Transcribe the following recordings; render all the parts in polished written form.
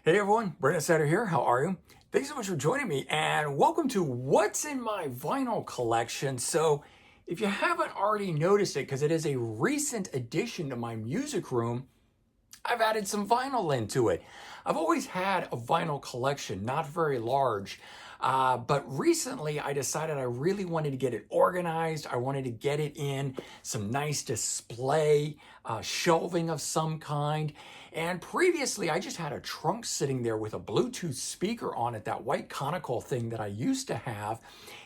Hey everyone, Brandon Satter here. How are you? Thanks so much for joining me and welcome to What's in My Vinyl Collection. So, if you haven't already noticed it, because it is a recent addition to my music room, I've added some vinyl into it. I've always had a vinyl collection, not very large, but recently I decided I really wanted to get it organized. I wanted to get it in some nice display, shelving of some kind. And previously I just had a trunk sitting there with a Bluetooth speaker on it, that white conical thing that I used to have.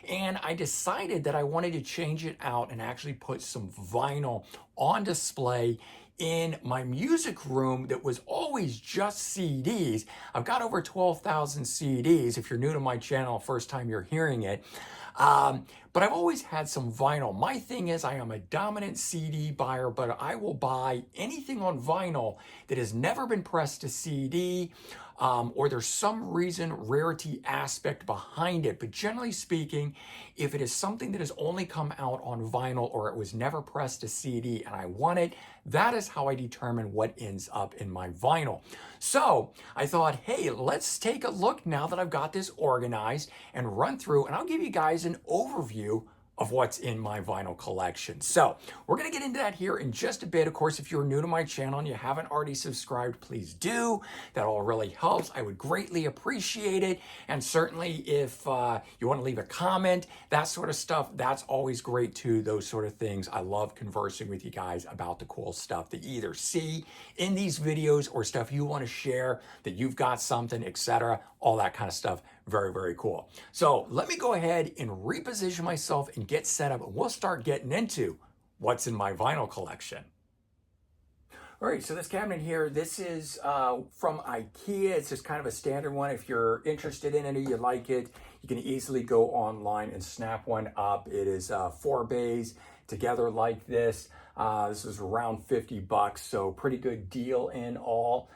And I decided that I wanted to change it out and actually put some vinyl on display in my music room that was always just CDs. I've got over 12,000 CDs. If you're new to my channel, first time you're hearing it. But I've always had some vinyl. My thing is I am a dominant CD buyer, but I will buy anything on vinyl that has never been pressed to CD, or there's some reason, rarity aspect behind it. But generally speaking, if it is something that has only come out on vinyl or it was never pressed to CD and I want it, that is how I determine what ends up in my vinyl. So I thought, hey, let's take a look now that I've got this organized and run through, and I'll give you guys an overview of what's in my vinyl collection. So we're gonna get into that here in just a bit. Of course, if you're new to my channel and you haven't already subscribed, please do. That all really helps. I would greatly appreciate it. And certainly if you wanna leave a comment, that sort of stuff, that's always great too, those sort of things. I love conversing with you guys about the cool stuff that you either see in these videos or stuff you wanna share, that you've got something, etc. All that kind of stuff. Very, very cool. So let me go ahead and reposition myself and get set up, and we'll start getting into what's in my vinyl collection. All right, so this cabinet here, this is from IKEA. It's just kind of a standard one. If you're interested in it or you like it, you can easily go online and snap one up. It is 4 bays together like this. This is around 50 bucks, so pretty good deal in all.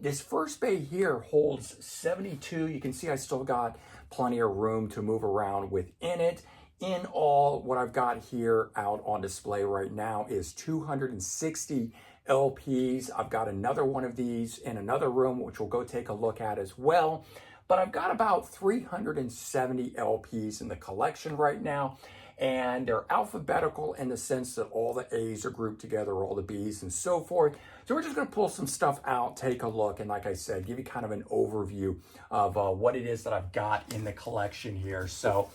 This first bay here holds 72. You can see I still got plenty of room to move around within it. In all, what I've got here out on display right now is 260 LPs. I've got another one of these in another room, which we'll go take a look at as well. But I've got about 370 LPs in the collection right now. And they're alphabetical in the sense that all the A's are grouped together, all the B's and so forth. So we're just going to pull some stuff out, take a look, and like I said, give you kind of an overview of what it is that I've got in the collection here. So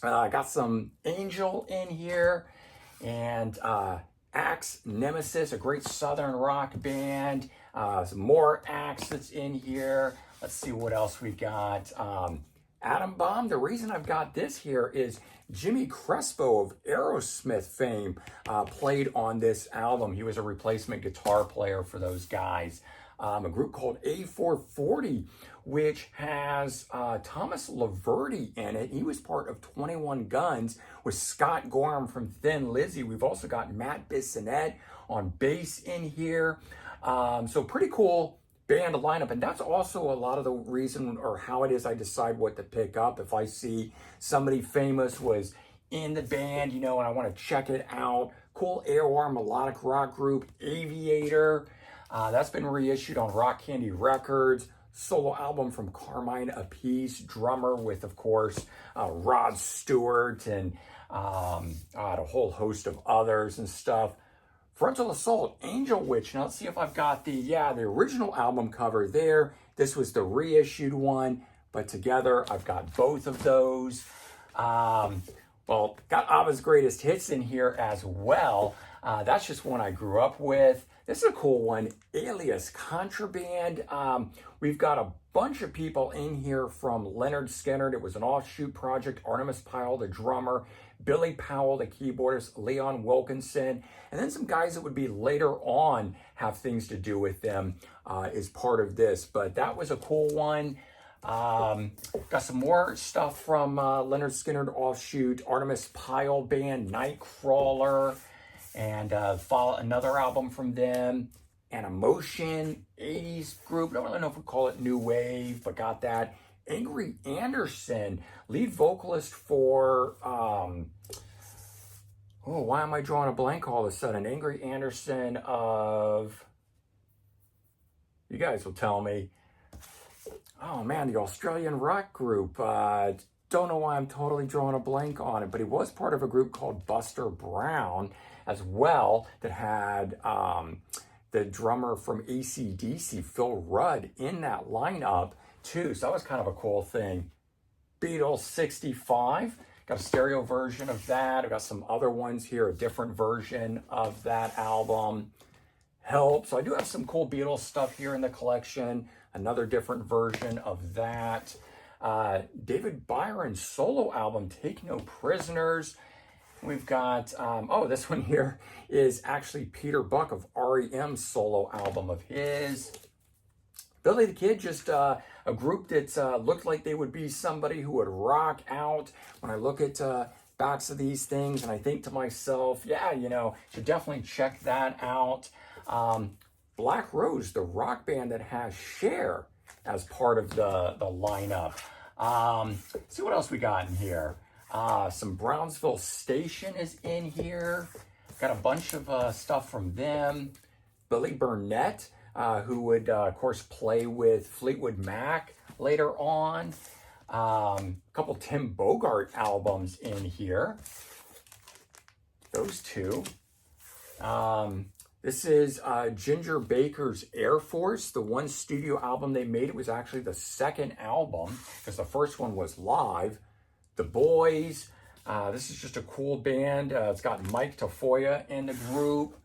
I got some Angel in here, and Axe Nemesis, a great Southern rock band. Some more Axe that's in here. Let's see what else we got. Atom Bomb. The reason I've got this here is Jimmy Crespo of Aerosmith fame played on this album. He was a replacement guitar player for those guys. A group called A440, which has Thomas Laverty in it. He was part of 21 Guns with Scott Gorham from Thin Lizzy. We've also got Matt Bissonette on bass in here. So pretty cool band lineup, and that's also a lot of the reason or how it is I decide what to pick up. If I see somebody famous was in the band, you know, and I want to check it out. Cool AOR melodic rock group Aviator. That's been reissued on Rock Candy Records. Solo album from Carmine Appice, drummer with, of course, Rod Stewart and a whole host of others and stuff. Frontal Assault, Angel Witch. Now let's see if I've got the original album cover there. This was the reissued one, but together I've got both of those. Well, got ABBA's Greatest Hits in here as well. That's just one I grew up with. This is a cool one, Alias Contraband. We've got a bunch of people in here from Leonard Skinner. It was an offshoot project. Artemis Pyle, the drummer. Billy Powell, the keyboardist. Leon Wilkinson. And then some guys that would be later on have things to do with them as part of this. But that was a cool one. Got some more stuff from Leonard Skinner offshoot. Artemis Pyle band, Nightcrawler. And follow another album from them, An Emotion, 80s group. I don't really know if we call it new wave, but got that. Angry Anderson, lead vocalist for, why am I drawing a blank all of a sudden? Angry Anderson of, you guys will tell me. Oh man, the Australian rock group. Don't know why I'm totally drawing a blank on it, but he was part of a group called Buster Brown as well that had the drummer from AC/DC, Phil Rudd, in that lineup too. So that was kind of a cool thing. Beatles 65. Got a stereo version of that. I've got some other ones here, a different version of that album. Help. So I do have some cool Beatles stuff here in the collection. Another different version of that. David Byron's solo album, Take No Prisoners. We've got, this one here is actually Peter Buck of REM's solo album of his. Billy the Kid, just a group that looked like they would be somebody who would rock out. When I look at backs of these things and I think to myself, yeah, should definitely check that out. Black Rose, the rock band that has Cher as part of the lineup. Let's see what else we got in here. Some Brownsville Station is in here. Got a bunch of stuff from them. Billy Burnett, who would, of course, play with Fleetwood Mac later on. A couple Tim Bogart albums in here. Those two. This is Ginger Baker's Air Force. The one studio album they made, it was actually the second album because the first one was live. The Boys. This is just a cool band. It's got Mike Tafoya in the group.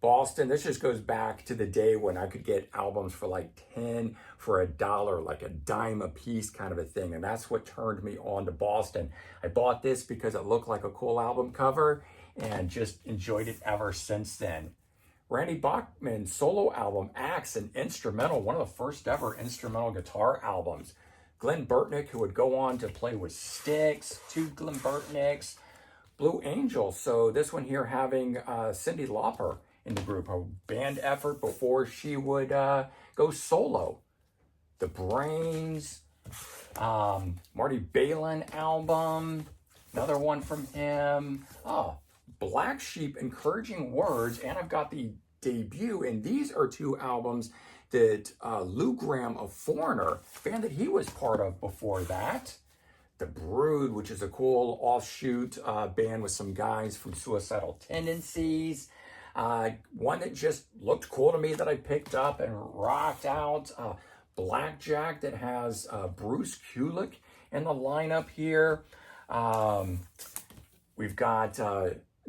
Boston. This just goes back to the day when I could get albums for like 10 for $1, like a dime a piece kind of a thing. And that's what turned me on to Boston. I bought this because it looked like a cool album cover and just enjoyed it ever since then. Randy Bachman's solo album, Axe, an instrumental, one of the first ever instrumental guitar albums. Glenn Burtnick, who would go on to play with Styx, two Glenn Burtnicks. Blue Angels, so this one here having Cyndi Lauper in the group, a band effort before she would go solo. The Brains, Marty Balin album, another one from him. Black Sheep, Encouraging Words, and I've got the debut, and these are two albums that Lou Gramm of Foreigner, band that he was part of before that. The Brood, which is a cool offshoot band with some guys from Suicidal Tendencies. One that just looked cool to me that I picked up and rocked out. Blackjack, that has Bruce Kulick in the lineup here. We've got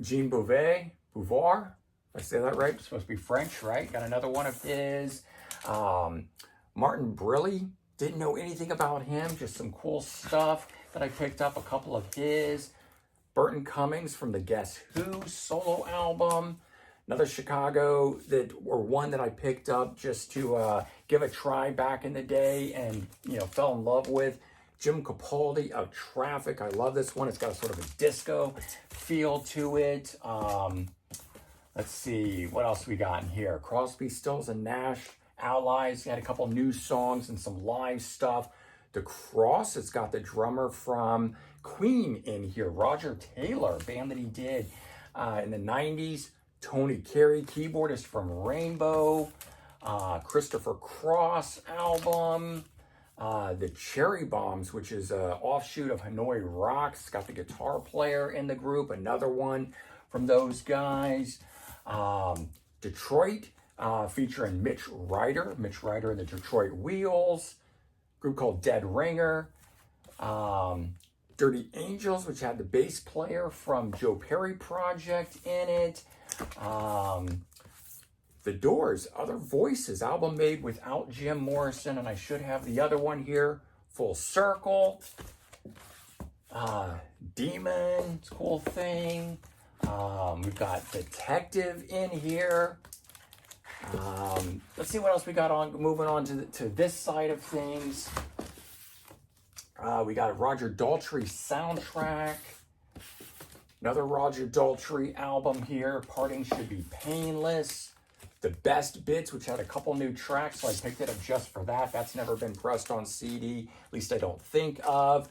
Jean Beauvoir, if I say that right, it's supposed to be French, right? Got another one of his. Martin Brilli, didn't know anything about him, just some cool stuff that I picked up, a couple of his. Burton Cummings from the Guess Who solo album. Another Chicago one that I picked up just to give a try back in the day and, fell in love with. Jim Capaldi of Traffic. I love this one. It's got a sort of a disco feel to it. Let's see, what else we got in here? Crosby, Stills, and Nash, Allies. Had a couple new songs and some live stuff. The Cross, it's got the drummer from Queen in here, Roger Taylor, band that he did in the 90s. Tony Carey, keyboardist from Rainbow. Christopher Cross album. The Cherry Bombs, which is an offshoot of Hanoi Rocks. It's got the guitar player in the group, another one from those guys. Detroit, featuring Mitch Ryder and the Detroit Wheels. Group called Dead Ringer. Dirty Angels, which had the bass player from Joe Perry Project in it. The Doors, Other Voices, album made without Jim Morrison, and I should have the other one here, Full Circle. Demon, it's a cool thing. We've got Detective in here. Let's see what else we got on. Moving on to this side of things. We got a Roger Daltrey soundtrack. Another Roger Daltrey album here, Parting Should Be Painless. The Best Bits, which had a couple new tracks, so I picked it up just for that. That's never been pressed on CD, at least I don't think of.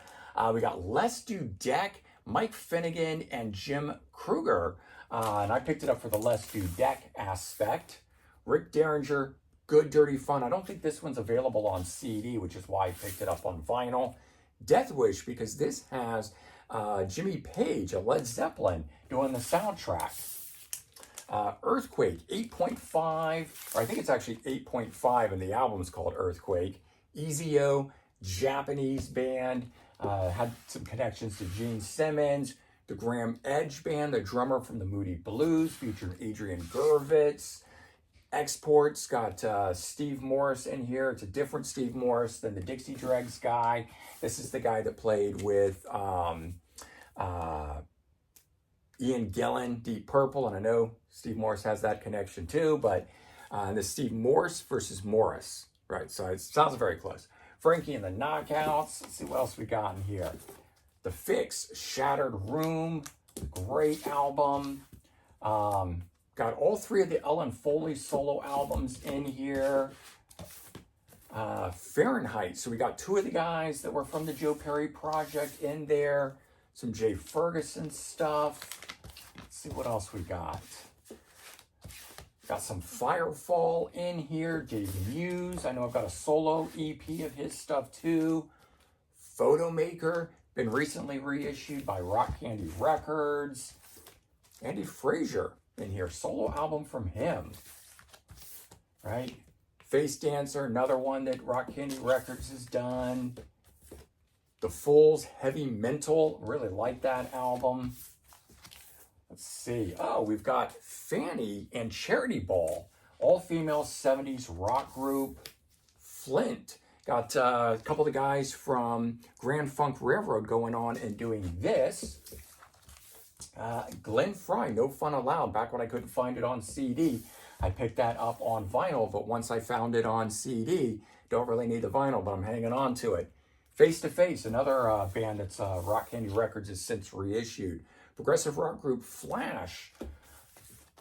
We got Let's Do Deck, Mike Finnegan and Jim Kruger. And I picked it up for the Let's Do Deck aspect. Rick Derringer, Good Dirty Fun. I don't think this one's available on CD, which is why I picked it up on vinyl. Death Wish, because this has Jimmy Page of Led Zeppelin doing the soundtrack. Earthquake, 8.5, or I think it's actually 8.5, and the album's called Earthquake. EZO, Japanese band, had some connections to Gene Simmons. The Graham Edge Band, the drummer from the Moody Blues, featured Adrian Gervitz. Exports got Steve Morris in here. It's a different Steve Morris than the Dixie Dregs guy. This is the guy that played with Ian Gillan, Deep Purple, and I know Steve Morris has that connection too, but this Steve Morse versus Morris, right? So it sounds very close. Frankie and the Knockouts. Let's see what else we got in here. The Fix, Shattered Room, great album. Got all three of the Ellen Foley solo albums in here. Fahrenheit, so we got two of the guys that were from the Joe Perry Project in there. Some Jay Ferguson stuff. Let's see what else we got. Got some Firefall in here. Dave Muse. I know I've got a solo EP of his stuff too. Photomaker, been recently reissued by Rock Candy Records. Andy Frazier in here, solo album from him. Right? Face Dancer, another one that Rock Candy Records has done. The Fools, Heavy Mental, really like that album. Let's see. Oh, we've got Fanny and Charity Ball, all-female 70s rock group. Flint, got a couple of the guys from Grand Funk Railroad going on and doing this. Glenn Fry, No Fun Allowed, back when I couldn't find it on CD. I picked that up on vinyl, but once I found it on CD, don't really need the vinyl, but I'm hanging on to it. Face to Face, another band that's Rock Candy Records has since reissued. Progressive rock group Flash.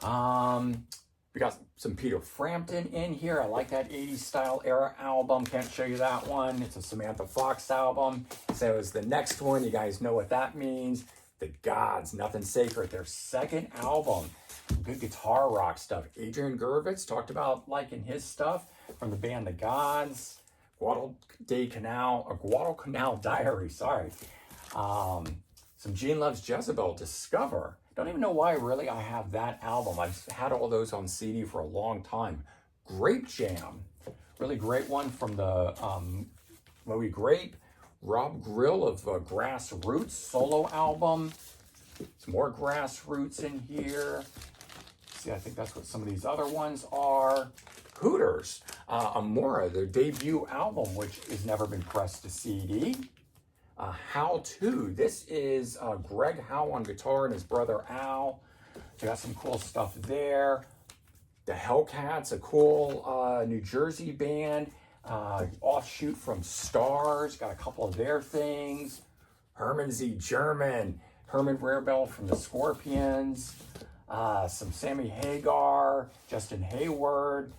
We got some Peter Frampton in here. I like that 80s style era album. Can't show you that one. It's a Samantha Fox album. So it's the next one. You guys know what that means. The Gods, Nothing Sacred, their second album. Good guitar rock stuff. Adrian Gervitz talked about liking his stuff from the band The Gods. Guadalcanal Diary, sorry. Some Gene Loves Jezebel, Discover. Don't even know why really I have that album. I've had all those on CD for a long time. Grape Jam, really great one from the Moby Grape. Rob Grill of Grassroots solo album. Some more Grassroots in here. See, I think that's what some of these other ones are. Hooters, Amora, their debut album, which has never been pressed to CD. How To, this is Greg Howe on guitar and his brother Al. So got some cool stuff there. The Hellcats, a cool New Jersey band. Offshoot from Stars, got a couple of their things. Herman Z. German, Herman Rarebell from the Scorpions, some Sammy Hagar, Justin Hayward,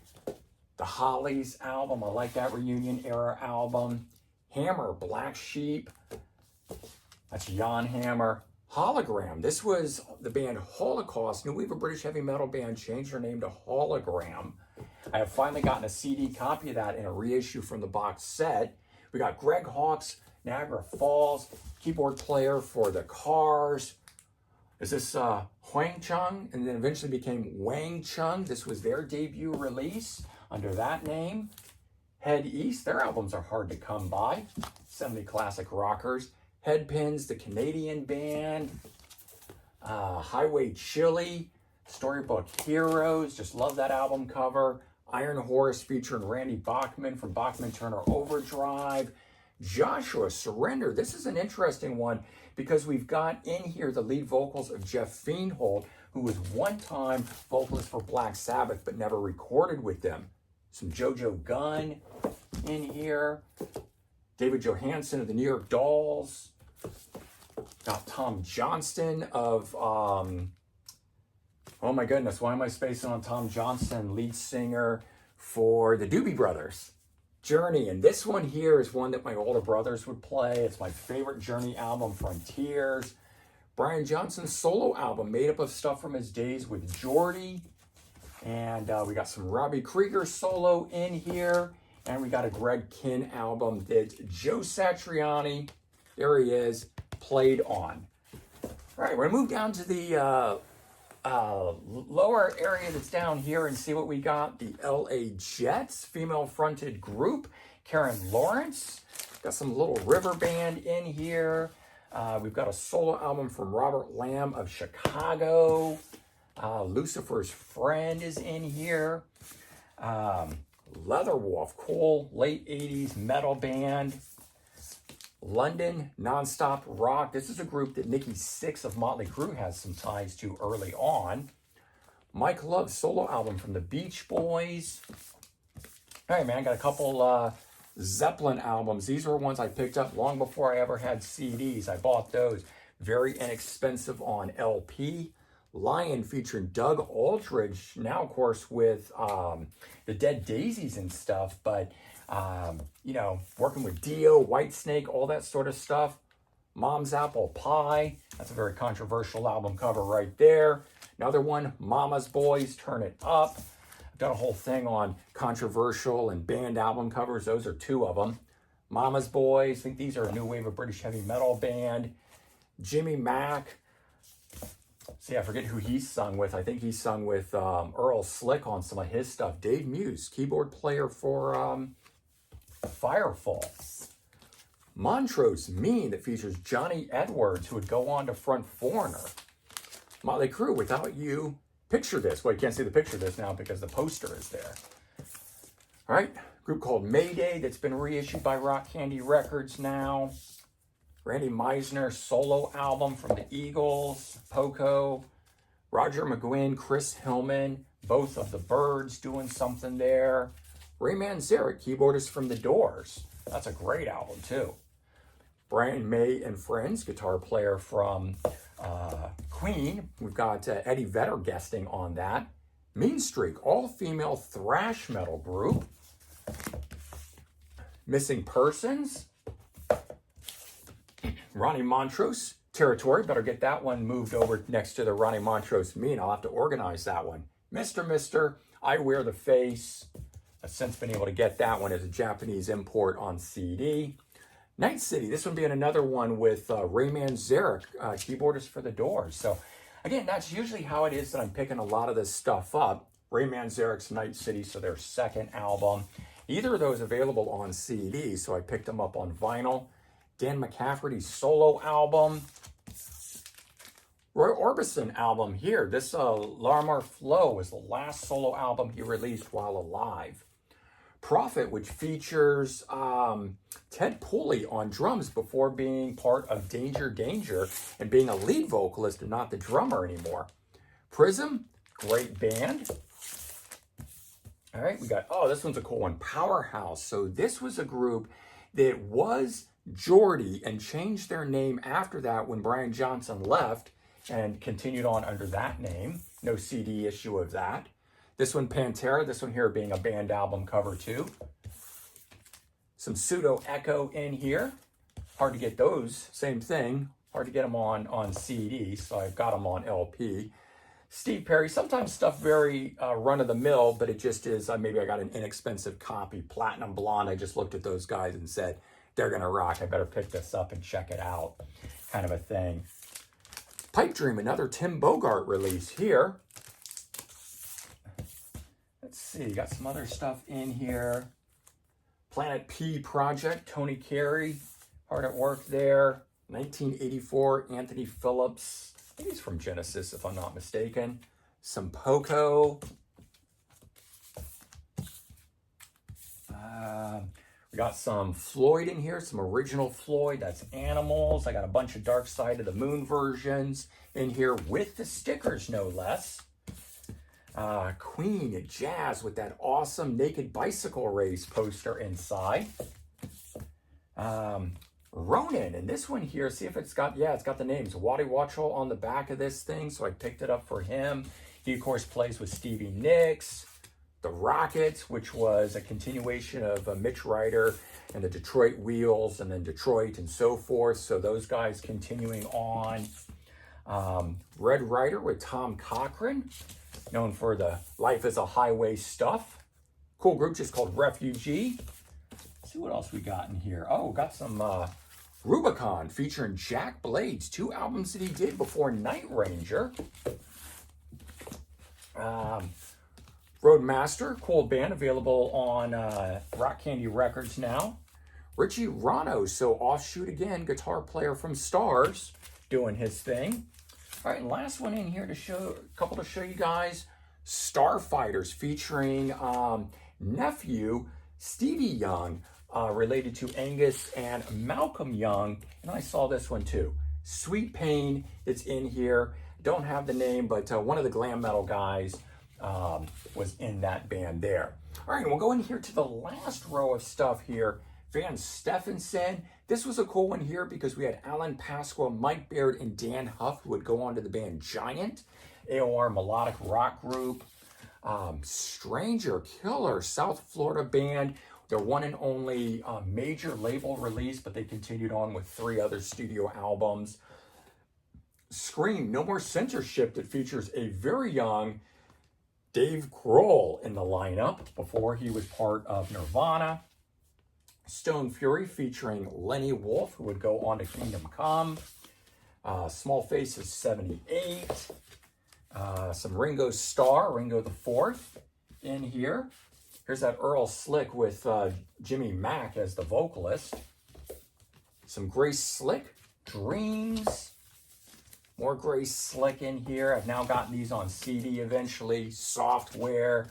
the Hollies album, I like that reunion era album. Hammer, Black Sheep, that's Jan Hammer. Hologram, this was the band Holocaust, New Wave of British heavy metal band, changed their name to Hologram. I have finally gotten a CD copy of that in a reissue from the box set. We got Greg Hawkes, Niagara Falls, keyboard player for the Cars. Is this Huang Chung? And then eventually became Wang Chung. This was their debut release under that name. Head East, their albums are hard to come by. 70 classic rockers. Headpins, the Canadian band. Highway Chili, Storybook Heroes, just love that album cover. Iron Horse featuring Randy Bachman from Bachman Turner Overdrive. Joshua Surrender, this is an interesting one because we've got in here the lead vocals of Jeff Feenhold, who was one time vocalist for Black Sabbath but never recorded with them. Some JoJo Gunn in here. David Johansen of the New York Dolls. Got Tom Johnston of, oh my goodness, why am I spacing on Tom Johnston, lead singer for the Doobie Brothers, Journey. And this one here is one that my older brothers would play. It's my favorite Journey album, Frontiers. Brian Johnson's solo album, made up of stuff from his days with Geordie. And we got some Robbie Krieger solo in here. And we got a Greg Kihn album that Joe Satriani, there he is, played on. All right, we're gonna move down to the lower area that's down here and see what we got. The LA Jets, female-fronted group. Karen Lawrence. Got some little river band in here. We've got a solo album from Robert Lamb of Chicago. Lucifer's Friend is in here. Leatherwolf, cool late 80s metal band. London Nonstop Rock. This is a group that Nikki Sixx of Motley Crue has some ties to early on. Mike Love's solo album from the Beach Boys. All right, man, I got a couple Zeppelin albums. These were ones I picked up long before I ever had CDs. I bought those. Very inexpensive on LP. Lion featuring Doug Aldridge, now of course with the Dead Daisies and stuff, but you know, working with Dio, Whitesnake, all that sort of stuff. Mom's Apple Pie, that's a very controversial album cover right there. Another one, Mama's Boys, Turn It Up. I've done a whole thing on controversial and band album covers. Those are two of them. Mama's Boys, I think these are a new wave of British heavy metal band. Jimmy Mack. See, I forget who he sung with. I think he sung with Earl Slick on some of his stuff. Dave Muse, keyboard player for Firefall. Montrose Mean, that features Johnny Edwards, who would go on to front Foreigner. Motley Crue, Without You. Picture This. Well, you can't see the picture of this now because the poster is there. All right, group called Mayday that's been reissued by Rock Candy Records now. Randy Meisner solo album from the Eagles, Poco. Roger McGuinn, Chris Hillman, both of the Byrds doing something there. Ray Manzarek, keyboardist from The Doors. That's a great album too. Brian May and Friends, guitar player from Queen. We've got Eddie Vedder guesting on that. Mean Streak, all-female thrash metal group. Missing Persons. Ronnie Montrose, Territory. Better get that one moved over next to the Ronnie Montrose Mean. I'll have to organize that one. Mr. I Wear the Face. I've since been able to get that one as a Japanese import on CD. Night City, this one being another one with Ray Manzarek, keyboardist for The Doors. So again, that's usually how it is that I'm picking a lot of this stuff up. Ray Manzarek's Night City, so their second album. Either of those available on CD, so I picked them up on vinyl. Dan McCafferty's solo album. Roy Orbison album here. This Larmar Flow was the last solo album he released while alive. Prophet, which features Ted Pooley on drums before being part of Danger and being a lead vocalist and not the drummer anymore. Prism, great band. All right, we got, oh, this one's a cool one, Powerhouse. So this was a group that was Geordie and changed their name after that when Brian Johnson left and continued on under that name. No CD issue of that. This one, Pantera, this one here being a band album cover too. Some Pseudo Echo in here. Hard to get those, same thing. Hard to get them on CD, so I've got them on LP. Steve Perry, sometimes stuff very run-of-the-mill, but it just is, maybe I got an inexpensive copy. Platinum Blonde, I just looked at those guys and said, they're gonna rock, I better pick this up and check it out, kind of a thing. Pipe Dream, another Tim Bogart release here. Let's see, got some other stuff in here. Planet P Project, Tony Carey, hard at work there. 1984, Anthony Phillips, I think he's from Genesis if I'm not mistaken. Some Poco. We got some Floyd in here, some original Floyd, that's Animals. I got a bunch of Dark Side of the Moon versions in here with the stickers, no less. Queen Jazz with that awesome Naked Bicycle Race poster inside. Ronan, and this one here, see if it's got, yeah, it's got the names. Waddy Watchell on the back of this thing, so I picked it up for him. He, of course, plays with Stevie Nicks. The Rockets, which was a continuation of Mitch Ryder and the Detroit Wheels and then Detroit and so forth. So those guys continuing on. Red Rider with Tom Cochran, known for the Life is a Highway stuff. Cool group just called Refugee. Let's see what else we got in here. Oh, got some Rubicon featuring Jack Blades, 2 albums that he did before Night Ranger. Roadmaster, cool band, available on Rock Candy Records now. Richie Rano, so offshoot again, guitar player from Stars, doing his thing. All right, and last one in here to show, a couple to show you guys, Starfighters featuring nephew Stevie Young, related to Angus and Malcolm Young, and I saw this one too. Sweet Pain, it's in here. Don't have the name, but one of the glam metal guys was in that band there. All right, we'll go in here to the last row of stuff here. Van Stephenson. This was a cool one here because we had Alan Pasqua, Mike Baird, and Dan Huff, who would go on to the band Giant, AOR melodic rock group. Stranger Killer, South Florida band. Their one and only major label release, but they continued on with 3 other studio albums. Scream, No More Censorship, that features a very young Dave Grohl in the lineup before he was part of Nirvana. Stone Fury featuring Lenny Wolf, who would go on to Kingdom Come. Small Faces 78. Some Ringo Starr, Ringo the Fourth in here. Here's that Earl Slick with Jimmy Mack as the vocalist. Some Grace Slick, Dreams. More Grace Slick in here. I've now gotten these on CD eventually, software.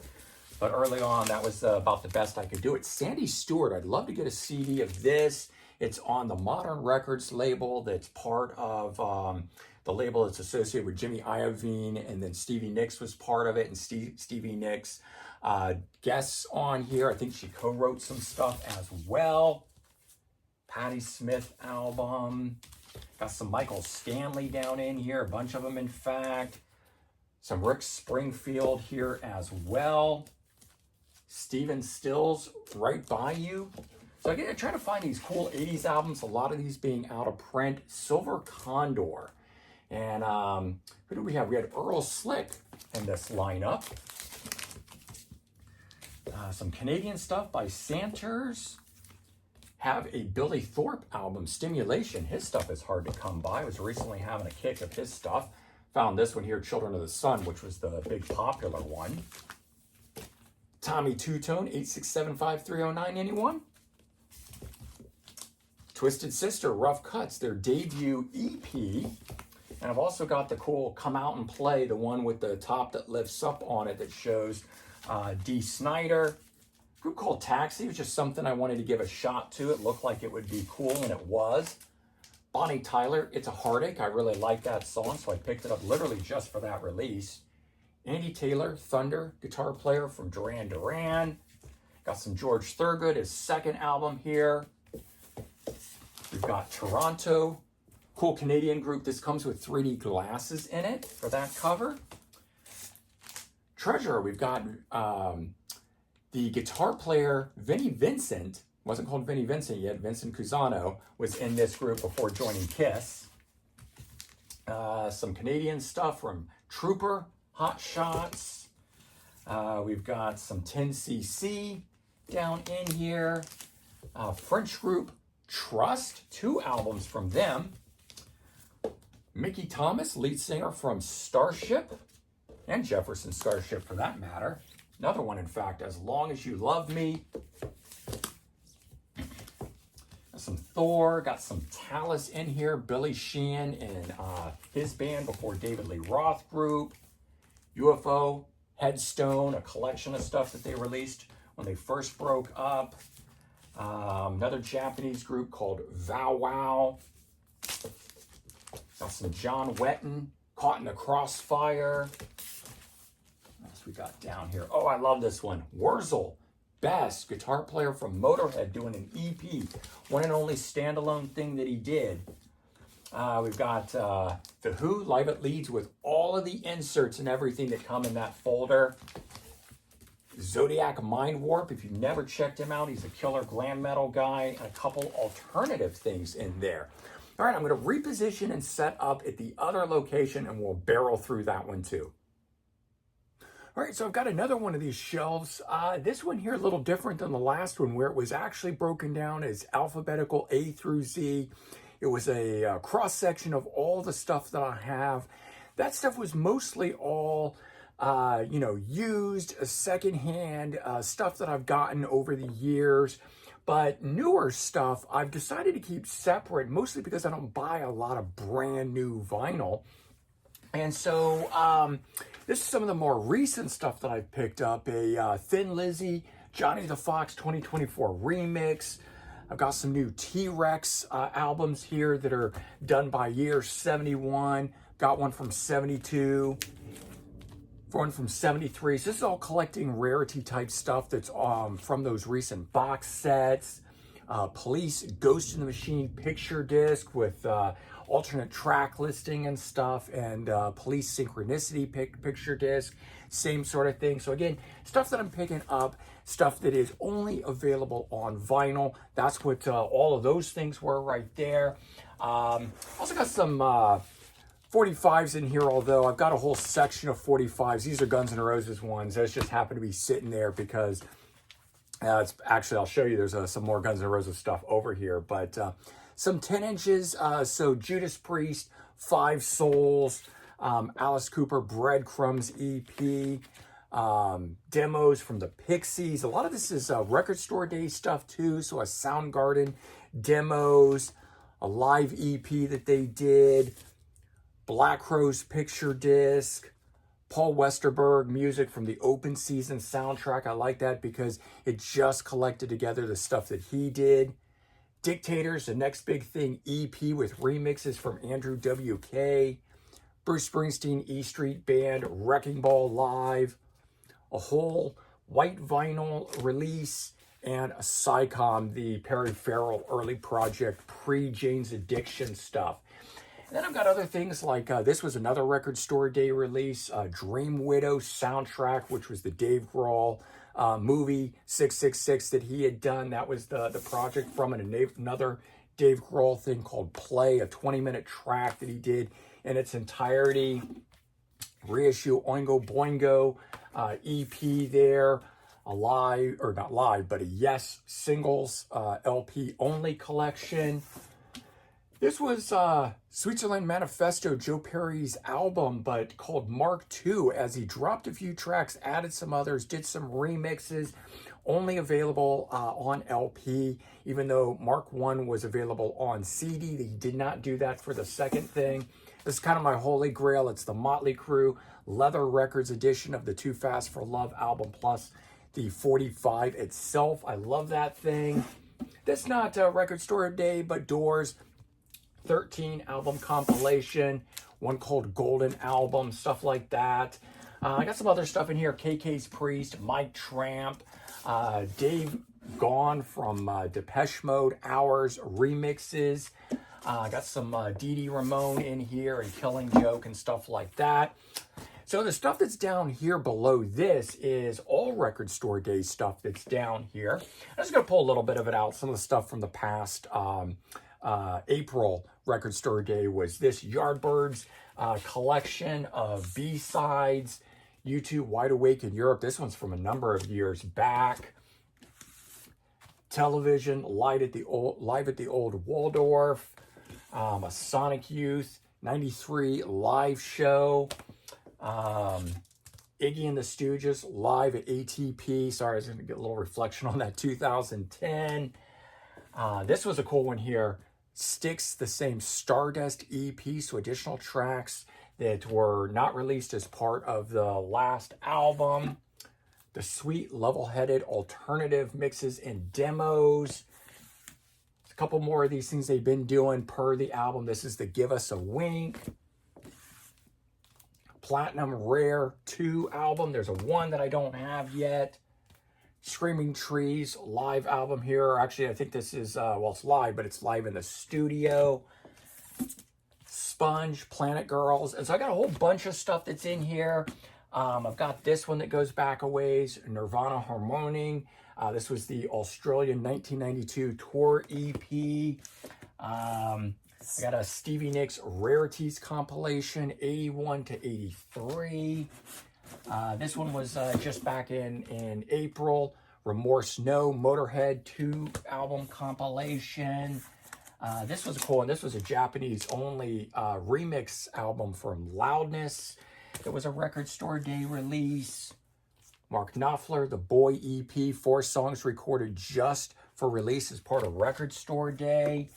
But early on, that was about the best I could do it. Sandy Stewart, I'd love to get a CD of this. It's on the Modern Records label that's part of the label that's associated with Jimmy Iovine, and then Stevie Nicks was part of it, and Stevie Nicks guests on here. I think she co-wrote some stuff as well. Patti Smith album. Got some Michael Stanley down in here, a bunch of them in fact. Some Rick Springfield here as well. Stephen Stills, Right By You. So again, I try to find these cool 80s albums, a lot of these being out of print. Silver Condor. And who do we have? We had Earl Slick in this lineup. Some Canadian stuff by Santers. Have a Billy Thorpe album, Stimulation. His stuff is hard to come by. I was recently having a kick of his stuff. Found this one here, Children of the Sun, which was the big popular one. Tommy Two-Tone, 8675309, anyone? Twisted Sister, Rough Cuts, their debut EP. And I've also got the cool Come Out and Play, the one with the top that lifts up on it that shows Dee Snider. Group called Taxi was just something I wanted to give a shot to. It looked like it would be cool, and it was. Bonnie Tyler, It's a Heartache. I really like that song, so I picked it up literally just for that release. Andy Taylor, Thunder, guitar player from Duran Duran. Got some George Thorogood, his second album here. We've got Toronto, cool Canadian group. This comes with 3D glasses in it for that cover. Treasure, we've got the guitar player Vinnie Vincent, wasn't called Vinnie Vincent yet, Vincent Cusano, was in this group before joining Kiss. Some Canadian stuff from Trooper, Hot Shots. We've got some 10cc down in here. French group Trust, 2 albums from them. Mickey Thomas, lead singer from Starship, and Jefferson Starship for that matter. Another one, in fact, As Long As You Love Me. Some Thor, got some Talus in here. Billy Sheehan and his band before David Lee Roth group. UFO, Headstone, a collection of stuff that they released when they first broke up. Another Japanese group called Vow Wow. Got some John Wetton, Caught in the Crossfire. What else we got down here? Oh, I love this one. Wurzel, Best, guitar player from Motorhead, doing an EP. One and only standalone thing that he did. We've got The Who, Live at Leeds, with all of the inserts and everything that come in that folder. Zodiac Mind Warp, if you've never checked him out, he's a killer glam metal guy, and a couple alternative things in there. All right, I'm going to reposition and set up at the other location, and we'll barrel through that one too. All right, so I've got another one of these shelves. This one here a little different than the last one, where it was actually broken down as alphabetical A through Z. It was a cross section of all the stuff that I have. That stuff was mostly all used, secondhand stuff that I've gotten over the years. But newer stuff, I've decided to keep separate, mostly because I don't buy a lot of brand new vinyl. And so this is some of the more recent stuff that I've picked up. A Thin Lizzy, Johnny the Fox 2024 remix. I've got some new T-Rex albums here that are done by year 71. Got one from 72. One from 73. So this is all collecting rarity type stuff that's from those recent box sets. Police Ghost in the Machine picture disc with alternate track listing and stuff, and Police Synchronicity picture disc, same sort of thing. So again, stuff that I'm picking up, stuff that is only available on vinyl. That's what all of those things were right there. Also got some 45s in here, although I've got a whole section of 45s. These are Guns N' Roses ones. Those just happen to be sitting there because it's actually, I'll show you, there's some more Guns N' Roses stuff over here. But some 10 inches, so Judas Priest, Five Souls, Alice Cooper, Breadcrumbs EP, demos from the Pixies. A lot of this is record store day stuff too, so a Soundgarden demos, a live EP that they did, Black Crowes picture disc, Paul Westerberg music from the Open Season soundtrack. I like that because it just collected together the stuff that he did. Dictators, the Next Big Thing EP with remixes from Andrew W.K., Bruce Springsteen, E Street Band, Wrecking Ball Live, a whole white vinyl release, and a Psycom, the Perry Farrell early project, pre-Jane's Addiction stuff. And then I've got other things like this was another record store day release, Dream Widow soundtrack, which was the Dave Grohl movie 666 that he had done. That was the project from it. Another Dave Grohl thing called Play, a 20-minute track that he did in its entirety. Reissue Oingo Boingo EP there. A live, or not live, but a Yes singles LP only collection. This was Switzerland Manifesto, Joe Perry's album, but called Mark II, as he dropped a few tracks, added some others, did some remixes, only available on LP, even though Mark I was available on CD. He did not do that for the second thing. This is kind of my holy grail. It's the Motley Crue Leather Records edition of the Too Fast for Love album, plus the 45 itself. I love that thing. That's not a record store day, but Doors 13 album compilation, one called Golden Album, stuff like that. I got some other stuff in here. KK's Priest, Mike Tramp, Dave Gone from Depeche Mode, Hours, remixes. I got some Dee Dee Ramone in here and Killing Joke and stuff like that. So the stuff that's down here below this is all record store day stuff that's down here. I'm just going to pull a little bit of it out. Some of the stuff from the past April record store day was this Yardbirds collection of B-sides. U2 Wide Awake in Europe. This one's from a number of years back. Television, Live at the Old Waldorf. A Sonic Youth 93 live show. Iggy and the Stooges live at ATP. Sorry, I was going to get a little reflection on that 2010. This was a cool one here. Styx, the same Stardust EP, so additional tracks that were not released as part of the last album. The sweet, level-headed alternative mixes and demos. A couple more of these things they've been doing per the album. This is the Give Us a Wink Platinum Rare 2 album. There's a 1 that I don't have yet. Screaming Trees live album here. Actually, I think this is, well, it's live, but it's live in the studio. Sponge, Planet Girls. And so I got a whole bunch of stuff that's in here. I've got this one that goes back a ways, Nirvana Harmoning. This was the Australian 1992 tour EP. I got a Stevie Nicks Rarities compilation, 81 to 83. This one was just back in April. Remorse No, Motorhead 2 album compilation. This was a cool one. This was a Japanese-only remix album from Loudness. It was a Record Store Day release. Mark Knopfler, The Boy EP, 4 songs recorded just for release as part of Record Store Day.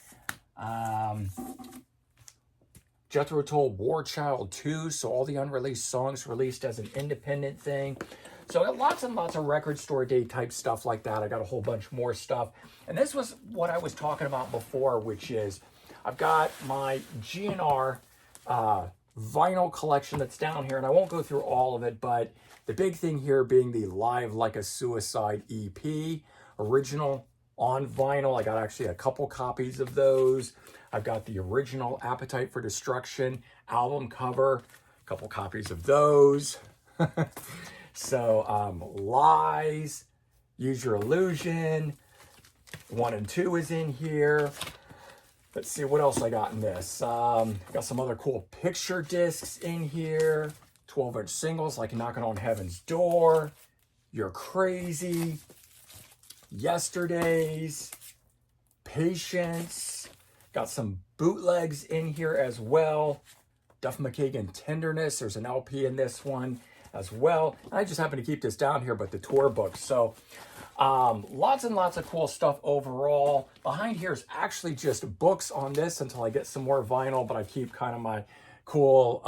Jethro Tull, War Child 2, so all the unreleased songs released as an independent thing. So I got lots and lots of Record Store Day type stuff like that. I got a whole bunch more stuff. And this was what I was talking about before, which is I've got my GNR vinyl collection that's down here, and I won't go through all of it, but the big thing here being the Live Like a Suicide EP, original on vinyl. I got actually a couple copies of those. I've got the original Appetite for Destruction album cover, a couple copies of those. So Lies, Use Your Illusion, 1 and 2 is in here. Let's see what else I got in this. Got some other cool picture discs in here. 12-inch singles like Knocking on Heaven's Door, You're Crazy, Yesterdays, Patience. Got some bootlegs in here as well. Duff McKagan Tenderness. There's an LP in this one as well. And I just happen to keep this down here, but the tour book. So lots and lots of cool stuff overall. Behind here is actually just books on this until I get some more vinyl, but I keep kind of my cool,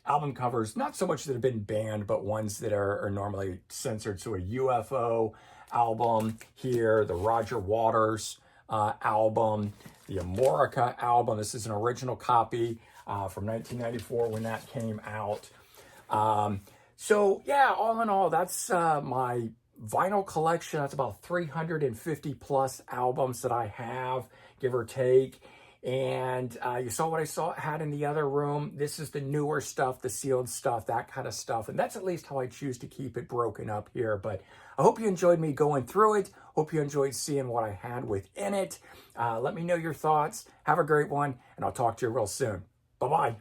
album covers, not so much that have been banned, but ones that are normally censored. So a UFO album here, the Roger Waters album, the Amorica album. This is an original copy from 1994 when that came out. So yeah, all in all, that's my vinyl collection. That's about 350 plus albums that I have, give or take. And you saw what I had in the other room. This is the newer stuff, the sealed stuff, that kind of stuff. And that's at least how I choose to keep it broken up here. But I hope you enjoyed me going through it. Hope you enjoyed seeing what I had within it. Let me know your thoughts. Have a great one, and I'll talk to you real soon. Bye-bye.